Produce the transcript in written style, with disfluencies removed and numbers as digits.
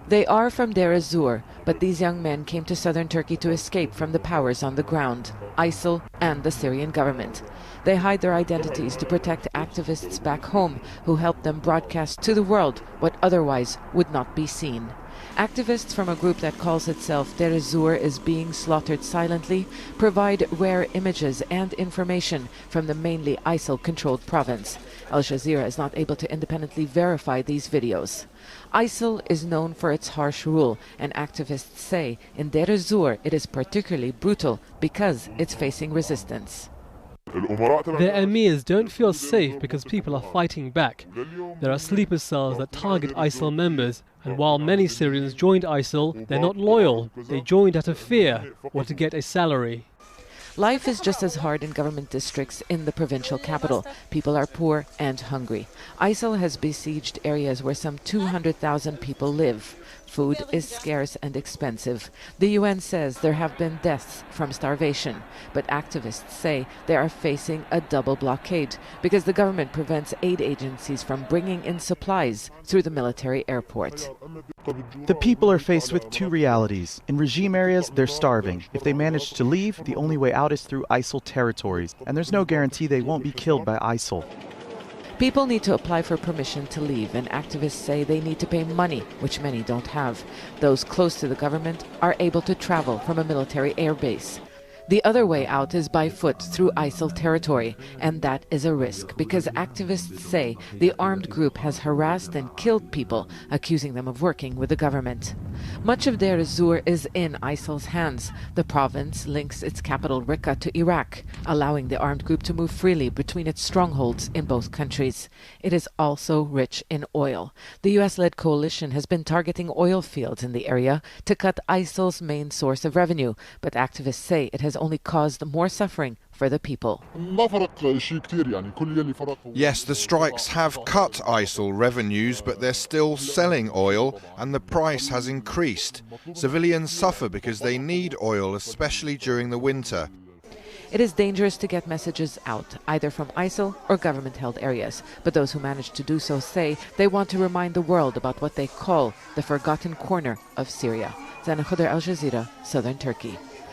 They are from Dier, but these young men came to southern Turkey to escape from the powers on the ground, ISIL and the Syrian government. They hide their identities to protect activists back home who help them broadcast to the world what otherwise would not be seen. Activists from a group that calls itself Dier is being slaughtered silently provide rare images and information from the mainly ISIL-controlled province. Al Jazeera is not able to independently verify these videos. ISIL is known for its harsh rule, and activists say in Dier it is particularly brutal because it's facing resistance. Their emirs don't feel safe because people are fighting back. There are sleeper cells that target ISIL members, and while many Syrians joined ISIL, they're not loyal. They joined out of fear or to get a salary. Life is just as hard in government districts in the provincial capital. People are poor and hungry. ISIL has besieged areas where some 200,000 people live. Food is scarce and expensive. The UN says there have been deaths from starvation, but activists say they are facing a double blockade because the government prevents aid agencies from bringing in supplies through the military airport. The people are faced with two realities. In regime areas, they're starving. If they manage to leave, the only way out is through ISIL territories, and there's no guarantee they won't be killed by ISIL. People need to apply for permission to leave, and activists say they need to pay money, which many don't have. Those close to the government are able to travel from a military airbase. The other way out is by foot through ISIL territory, and that is a risk because activists say the armed group has harassed and killed people, accusing them of working with the government. Much of Dier is in ISIL's hands. The province links its capital Raqqa to Iraq, allowing the armed group to move freely between its strongholds in both countries. It is also rich in oil. The US-led coalition has been targeting oil fields in the area to cut ISIL's main source of revenue, but activists say it has only caused more suffering for the people. Yes, the strikes have cut ISIL revenues, but they're still selling oil and the price has increased. Civilians suffer because they need oil, especially during the winter. It is dangerous to get messages out, either from ISIL or government-held areas, but those who manage to do so say they want to remind the world about what they call the forgotten corner of Syria. Zana Khuder, Al Jazeera, Southern Turkey.